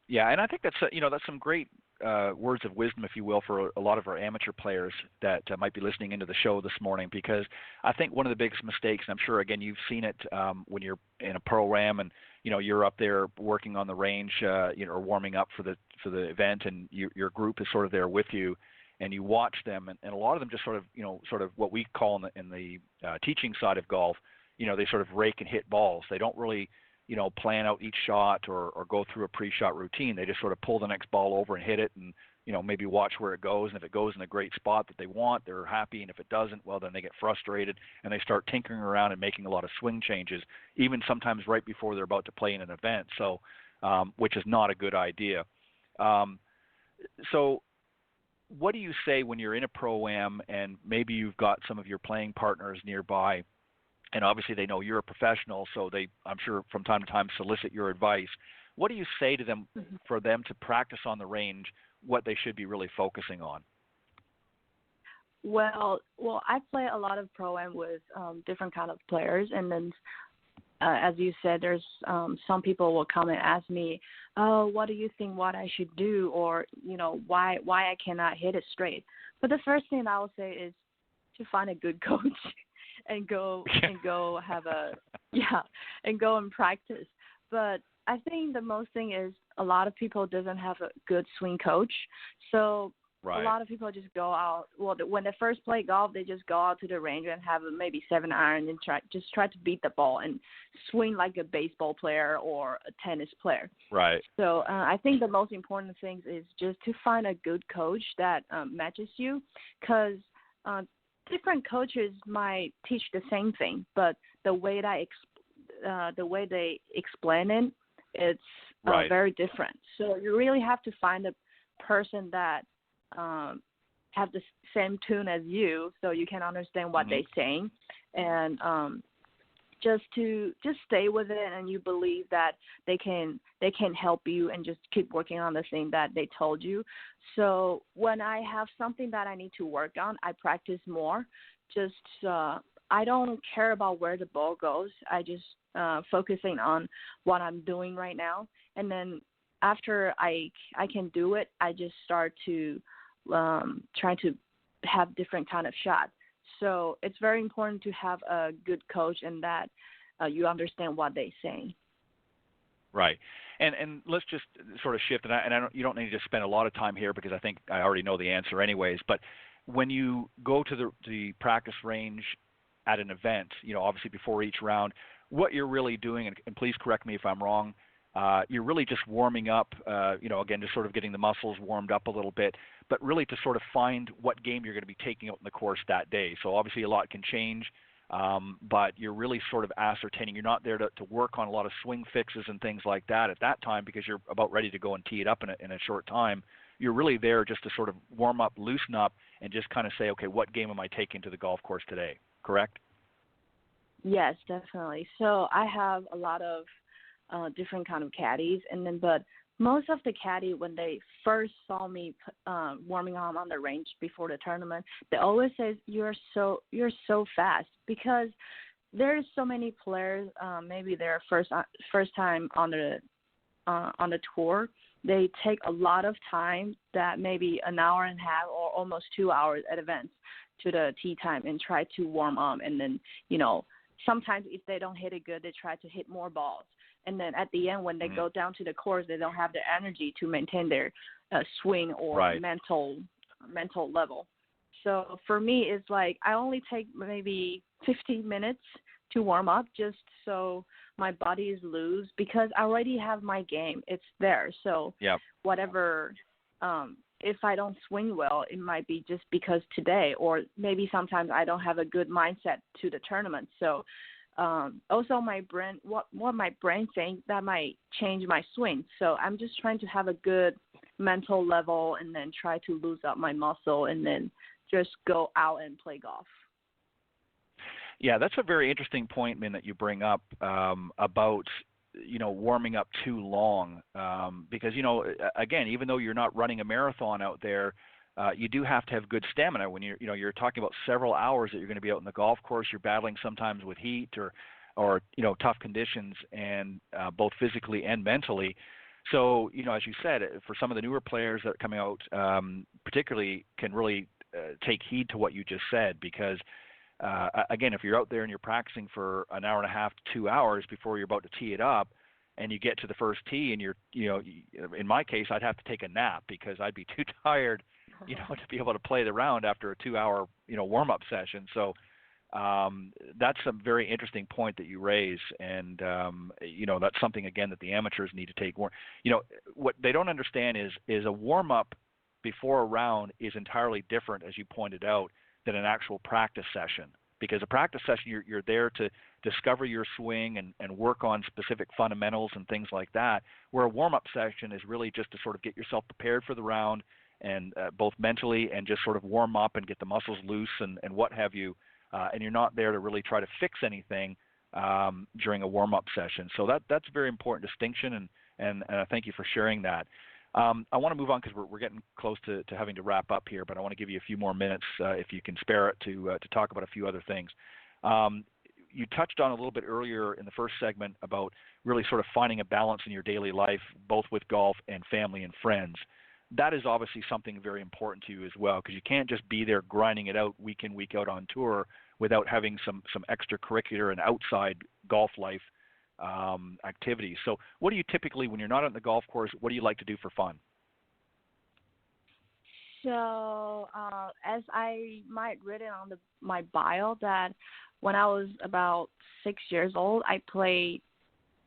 Yeah, and I think that's some great words of wisdom, if you will, for a lot of our amateur players that might be listening into the show this morning, because I think one of the biggest mistakes, and I'm sure, again, you've seen it when you're in a pro-am and, you're up there working on the range, or warming up for the event, and your group is sort of there with you, and you watch them, and a lot of them just sort of what we call in the teaching side of golf, they sort of rake and hit balls. They don't really plan out each shot or go through a pre-shot routine. They just sort of pull the next ball over and hit it, and maybe watch where it goes. And if it goes in a great spot that they want, they're happy. And if it doesn't, well, then they get frustrated and they start tinkering around and making a lot of swing changes, even sometimes right before they're about to play in an event. So, which is not a good idea. So what do you say when you're in a pro-am and maybe you've got some of your playing partners nearby, and obviously they know you're a professional, so they, I'm sure, from time to time solicit your advice. What do you say to them for them to practice on the range what they should be really focusing on? Well, I play a lot of pro-am with different kind of players, and then as you said, there's some people will come and ask me, oh, what do you think what I should do, or, you know, why I cannot hit it straight. But the first thing I will say is to find a good coach and go have a and go and practice. But I think the most thing is a lot of people doesn't have a good swing coach, so right. A lot of people just go out. Well, when they first play golf, they just go out to the range and have maybe 7-iron and try to beat the ball and swing like a baseball player or a tennis player. Right. So I think the most important thing is just to find a good coach that matches you, because different coaches might teach the same thing, but the way they explain it, it's right. very different. So you really have to find a person that have the same tune as you, so you can understand what they're saying, and just stay with it, and you believe that they can help you, and just keep working on the thing that they told you. So when I have something that I need to work on, I practice more. Just I don't care about where the ball goes. I just focusing on what I'm doing right now, and then after I can do it, I just start to try to have different kind of shots. So it's very important to have a good coach and that you understand what they're saying. Right. And let's just sort of shift, and you don't need to spend a lot of time here because I think I already know the answer anyways, but when you go to the practice range at an event, you know, obviously before each round, what you're really doing, and please correct me if I'm wrong, you're really just warming up, you know, again, just sort of getting the muscles warmed up a little bit, but really to sort of find what game you're going to be taking out in the course that day. So obviously a lot can change, but you're really sort of ascertaining. You're not there to work on a lot of swing fixes and things like that at that time because you're about ready to go and tee it up in a short time. You're really there just to sort of warm up, loosen up, and just kind of say, okay, what game am I taking to the golf course today? Correct? Yes, definitely. So I have a lot of different kind of caddies, but most of the caddy, when they first saw me warming up on the range before the tournament, they always say you're so fast, because there's so many players, maybe their first time on the tour. They take a lot of time, that maybe an hour and a half or almost 2 hours at events to the tee time, and try to warm up, and then, you know, sometimes if they don't hit it good, they try to hit more balls. And then at the end, when they go down to the course, they don't have the energy to maintain their swing or mental level. So for me, it's like I only take maybe 15 minutes to warm up, just so my body is loose, because I already have my game. It's there. So whatever, if I don't swing well, it might be just because today, or maybe sometimes I don't have a good mindset to the tournament. So also my brain, what my brain thinks, that might change my swing. So I'm just trying to have a good mental level, and then try to lose up my muscle, and then just go out and play golf. Yeah, that's a very interesting point, Min, that you bring up about, you know, warming up too long, because, you know, again, even though you're not running a marathon out there, you do have to have good stamina when you're talking about several hours that you're going to be out in the golf course. You're battling sometimes with heat or you know, tough conditions, and both physically and mentally. So, you know, as you said, for some of the newer players that are coming out, particularly, can really take heed to what you just said, because again, if you're out there and you're practicing for an hour and a half to 2 hours before you're about to tee it up, and you get to the first tee, and in my case, I'd have to take a nap because I'd be too tired, you know, to be able to play the round after a 2-hour, you know, warm-up session. So that's a very interesting point that you raise, and you know, that's something again that the amateurs need to take more. You know, what they don't understand is a warm-up before a round is entirely different, as you pointed out, than an actual practice session. Because a practice session, you're there to discover your swing and work on specific fundamentals and things like that, where a warm-up session is really just to sort of get yourself prepared for the round and both mentally and just sort of warm up and get the muscles loose and what have you. And you're not there to really try to fix anything during a warm-up session. So that's a very important distinction, and I thank you for sharing that. I want to move on because we're getting close to having to wrap up here, but I want to give you a few more minutes, if you can spare it, to talk about a few other things. You touched on a little bit earlier in the first segment about really sort of finding a balance in your daily life, both with golf and family and friends. That is obviously something very important to you as well, because you can't just be there grinding it out week in, week out on tour without having some extracurricular and outside golf life activities. So what do you typically, when you're not on the golf course, what do you like to do for fun? So as I might read it on my bio, that when I was about 6 years old, I played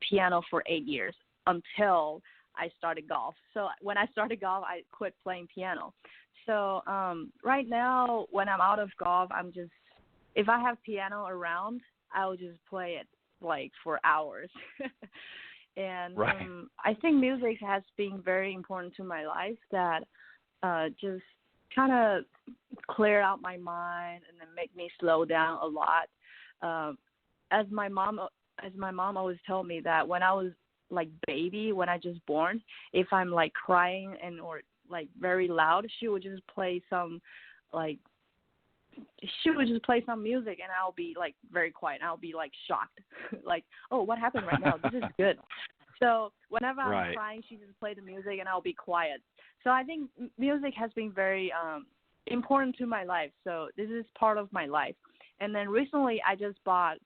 piano for 8 years until I started golf. So when I started golf, I quit playing piano. So right now, when I'm out of golf, if I have piano around, I will just play it like for hours. And right. I think music has been very important to my life, that just kind of clear out my mind and then make me slow down a lot. As my mom always told me, that when I was like baby, when I just born, if I'm like crying or like very loud, she would just play some music, and I'll be like very quiet. I'll be like shocked, like, oh, what happened right now? This is good. So whenever I'm crying, she just play the music, and I'll be quiet. So I think music has been very important to my life. So this is part of my life. And then recently, I just bought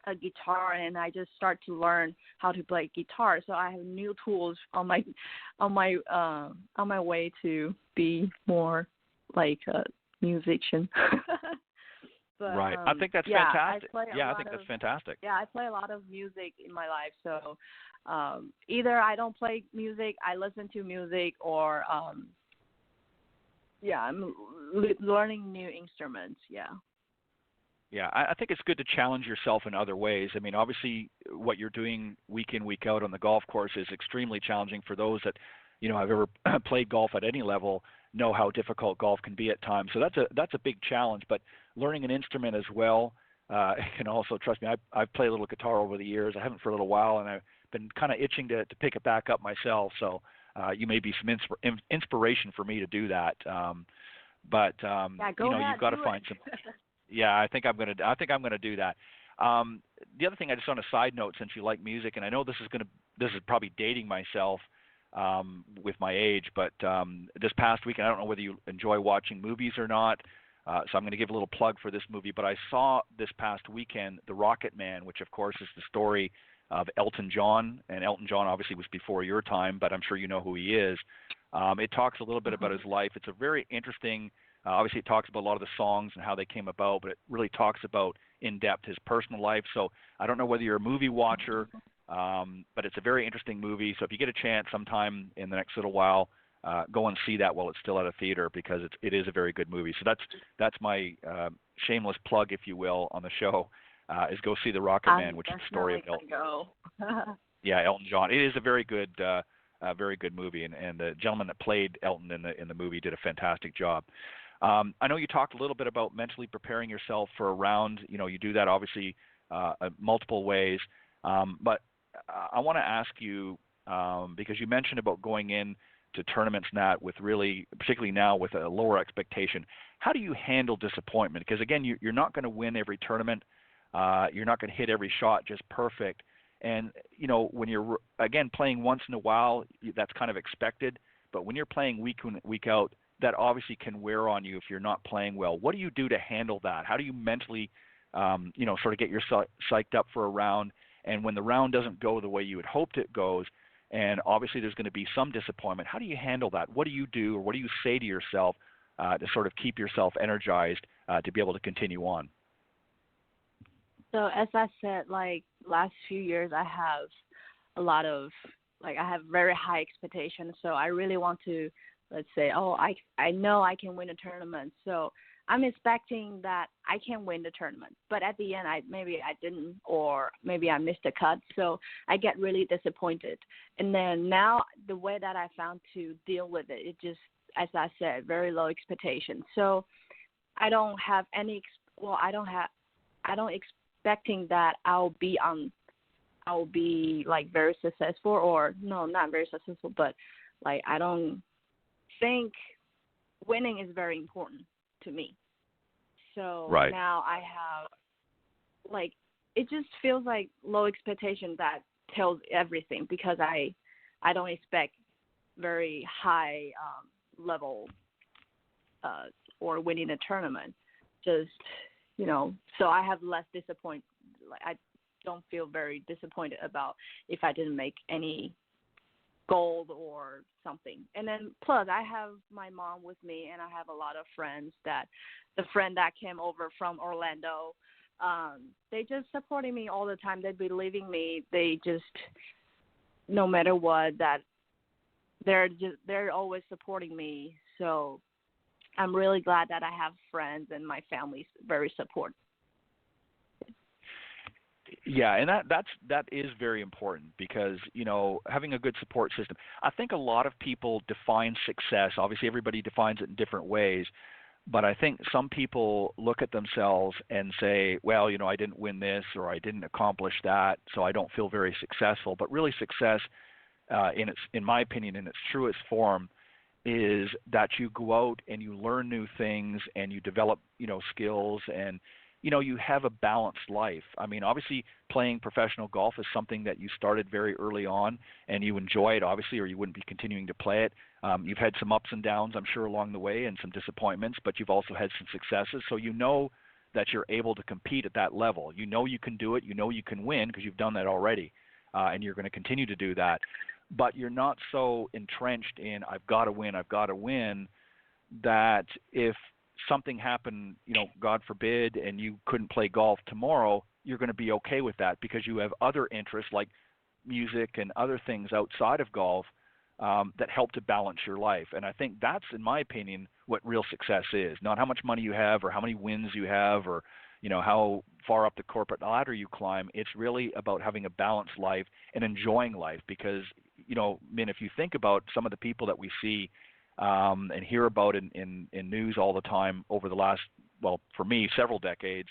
a guitar, and I just start to learn how to play guitar. So I have new tools on my way to be more like a musician. But, right. I think that's fantastic. I think that's fantastic. Yeah, I play a lot of music in my life. So either I don't play music, I listen to music, or I'm learning new instruments. Yeah. Yeah, I think it's good to challenge yourself in other ways. I mean, obviously, what you're doing week in, week out on the golf course is extremely challenging for those that, have ever played golf at any level, know how difficult golf can be at times. So that's a big challenge. But learning an instrument as well can also, trust me, I've played a little guitar over the years. I haven't for a little while, and I've been kind of itching to pick it back up myself. So you may be some inspiration for me to do that. But you've got to find some. Yeah, I think I'm gonna do that. The other thing, I just on a side note, since you like music, and I know this is probably dating myself with my age, but this past weekend, I don't know whether you enjoy watching movies or not, so I'm going to give a little plug for this movie. But I saw this past weekend The Rocket Man, which of course is the story of Elton John, and Elton John obviously was before your time, but I'm sure you know who he is. It talks a little bit about his life. It's a very interesting. Obviously, it talks about a lot of the songs and how they came about, but it really talks about in depth his personal life. So I don't know whether you're a movie watcher, but it's a very interesting movie. So if you get a chance sometime in the next little while, go and see that while it's still at a theater, because it is a very good movie. So that's my shameless plug, if you will, on the show, is go see The Rocket Man, which is the story of Elton. Yeah, Elton John. It is a very good movie, and the gentleman that played Elton in the movie did a fantastic job. I know you talked a little bit about mentally preparing yourself for a round. You do that obviously multiple ways. But I want to ask you, because you mentioned about going in to tournaments now with really, particularly now with a lower expectation. How do you handle disappointment? Because again, you're not going to win every tournament. You're not going to hit every shot just perfect. And, when you're, again, playing once in a while, that's kind of expected. But when you're playing week in, week out, that obviously can wear on you if you're not playing well. What do you do to handle that? How do you mentally, sort of get yourself psyched up for a round? And when the round doesn't go the way you had hoped it goes, and obviously there's going to be some disappointment, how do you handle that? What do you do, or what do you say to yourself to sort of keep yourself energized to be able to continue on? So as I said, like last few years, I have a lot of, I have very high expectations. So I really want to, let's say, I know I can win a tournament. So I'm expecting that I can win the tournament. But at the end, maybe I didn't, or maybe I missed a cut. So I get really disappointed. And then now the way that I found to deal with it, as I said, very low expectations. So I don't have any. I don't expecting that I'll be like very successful, or no, not very successful, but like I don't think winning is very important to me. So right. now I have, like, it just feels like low expectation that tells everything, because I don't expect very high level or winning a tournament. Just, so I have less disappoint. Like, I don't feel very disappointed about if I didn't make any gold or something. And then plus I have my mom with me, and I have a lot of friends the friend that came over from Orlando, they just supporting me all the time. They believe in me. They just, no matter what, that they're always supporting me. So I'm really glad that I have friends, and my family's very supportive. Yeah, and that is very important, because having a good support system. I think a lot of people define success. Obviously, everybody defines it in different ways, but I think some people look at themselves and say, well, I didn't win this, or I didn't accomplish that, so I don't feel very successful. But really, success, in my opinion, in its truest form, is that you go out and you learn new things, and you develop skills, and you have a balanced life. I mean, obviously, playing professional golf is something that you started very early on, and you enjoy it, obviously, or you wouldn't be continuing to play it. You've had some ups and downs, I'm sure, along the way, and some disappointments, but you've also had some successes. So that you're able to compete at that level. You can do it. You can win, because you've done that already, and you're going to continue to do that. But you're not so entrenched in, I've got to win, that if something happened, God forbid, and you couldn't play golf tomorrow, you're going to be okay with that, because you have other interests like music and other things outside of golf that help to balance your life. And I think that's, in my opinion, what real success is. Not how much money you have, or how many wins you have, or how far up the corporate ladder you climb. It's really about having a balanced life and enjoying life, because if you think about some of the people that we see and hear about in news all the time over the last, well, for me, several decades,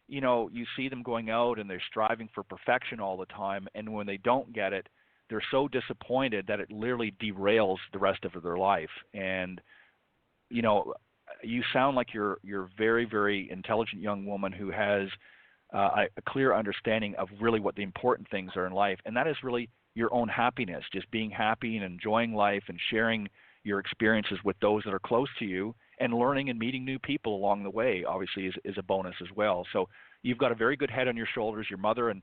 you see them going out and they're striving for perfection all the time, and when they don't get it, they're so disappointed that it literally derails the rest of their life. And you sound like you're a very, very intelligent young woman who has a clear understanding of really what the important things are in life, and that is really your own happiness, just being happy and enjoying life and sharing your experiences with those that are close to you, and learning and meeting new people along the way, obviously, is a bonus as well. So you've got a very good head on your shoulders. Your mother and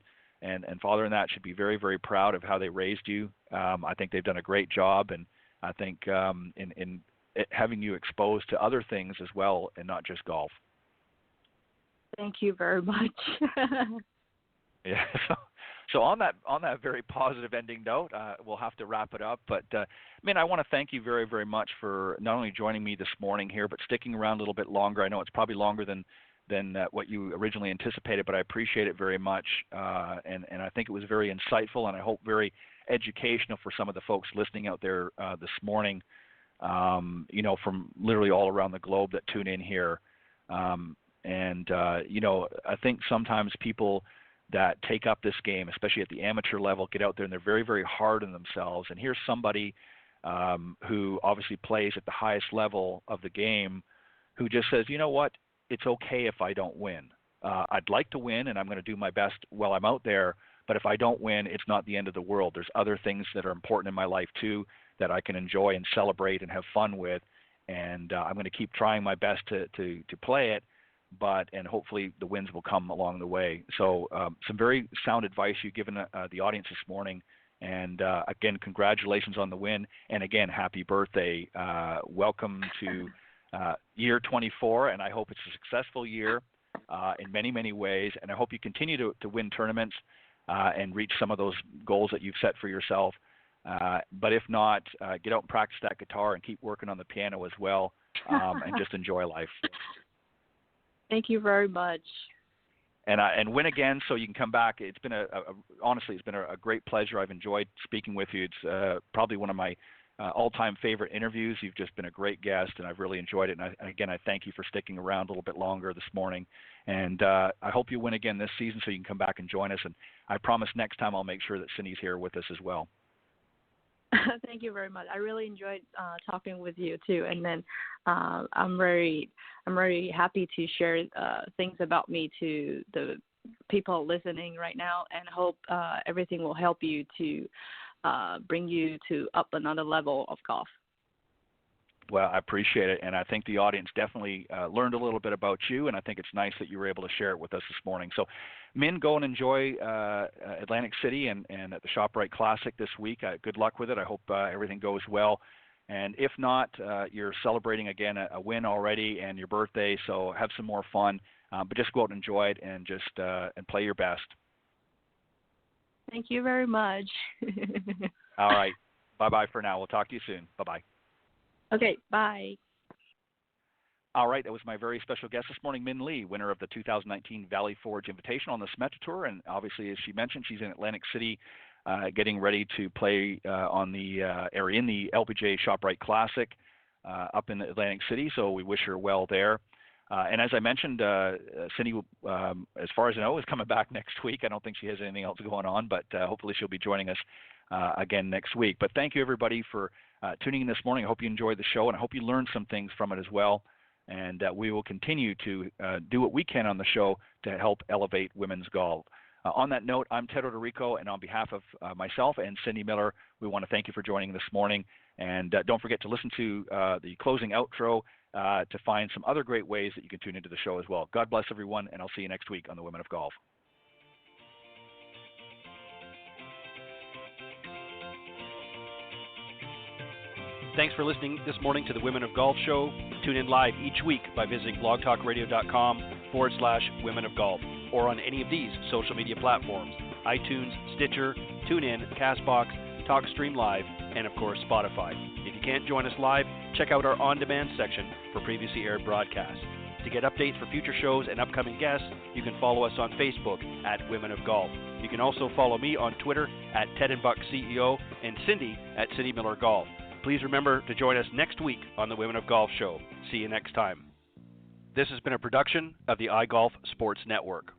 father and that should be very, very proud of how they raised you. I think they've done a great job, and I think in having you exposed to other things as well, and not just golf. Thank you very much. Yeah. So on that very positive ending note, we'll have to wrap it up. But I want to thank you very, very much for not only joining me this morning here, but sticking around a little bit longer. I know it's probably longer than what you originally anticipated, but I appreciate it very much. And I think it was very insightful, and I hope very educational for some of the folks listening out there this morning. From literally all around the globe that tune in here. I think sometimes people that take up this game, especially at the amateur level, get out there and they're very, very hard on themselves. And here's somebody who obviously plays at the highest level of the game, who just says, you know what, it's okay if I don't win. I'd like to win, and I'm going to do my best while I'm out there, but if I don't win, it's not the end of the world. There's other things that are important in my life too that I can enjoy and celebrate and have fun with, and I'm going to keep trying my best to play it, and hopefully the wins will come along the way. So some very sound advice you've given the audience this morning, and again, congratulations on the win, and again, happy birthday. Welcome to year 24, and I hope it's a successful year in many, many ways, and I hope you continue to win tournaments and reach some of those goals that you've set for yourself. But if not, get out and practice that guitar and keep working on the piano as well, and just enjoy life. Thank you very much. And win again, so you can come back. It's been honestly, it's been a great pleasure. I've enjoyed speaking with you. It's probably one of my all-time favorite interviews. You've just been a great guest, and I've really enjoyed it. And again, I thank you for sticking around a little bit longer this morning. And I hope you win again this season so you can come back and join us. And I promise next time I'll make sure that Cindy's here with us as well. Thank you very much. I really enjoyed talking with you too. And then I'm very happy to share things about me to the people listening right now, and hope everything will help you to bring you to up another level of golf. Well, I appreciate it, and I think the audience definitely learned a little bit about you, and I think it's nice that you were able to share it with us this morning. So, Min, go and enjoy Atlantic City and at the ShopRite Classic this week. Good luck with it. I hope everything goes well. And if not, you're celebrating, again, a win already and your birthday, so have some more fun. But just go out and enjoy it and just and play your best. Thank you very much. All right. Bye-bye for now. We'll talk to you soon. Bye-bye. Okay, bye. All right, that was my very special guest this morning, Min Lee, winner of the 2019 Valley Forge Invitational on the Symetra Tour. And obviously, as she mentioned, she's in Atlantic City getting ready to play in the LPGA ShopRite Classic up in Atlantic City. So we wish her well there. And as I mentioned, Cindy, as far as I know, is coming back next week. I don't think she has anything else going on, but hopefully she'll be joining us again next week. But thank you, everybody, for tuning in this morning. I hope you enjoyed the show, and I hope you learned some things from it as well. And we will continue to do what we can on the show to help elevate women's golf. On that note, I'm Ted Odorico, and on behalf of myself and Cindy Miller, we want to thank you for joining this morning. And don't forget to listen to the closing outro to find some other great ways that you can tune into the show as well. God bless everyone, and I'll see you next week on the Women of Golf. Thanks for listening this morning to the Women of Golf Show. Tune in live each week by visiting blogtalkradio.com/Women of Golf, or on any of these social media platforms: iTunes, Stitcher, TuneIn, CastBox, TalkStream Live, and of course Spotify. If you can't join us live, check out our on-demand section for previously aired broadcasts. To get updates for future shows and upcoming guests, you can follow us on Facebook at Women of Golf. You can also follow me on Twitter at Ted and Buck CEO and Cindy at Cindy Miller Golf. Please remember to join us next week on the Women of Golf Show. See you next time. This has been a production of the iGolf Sports Network.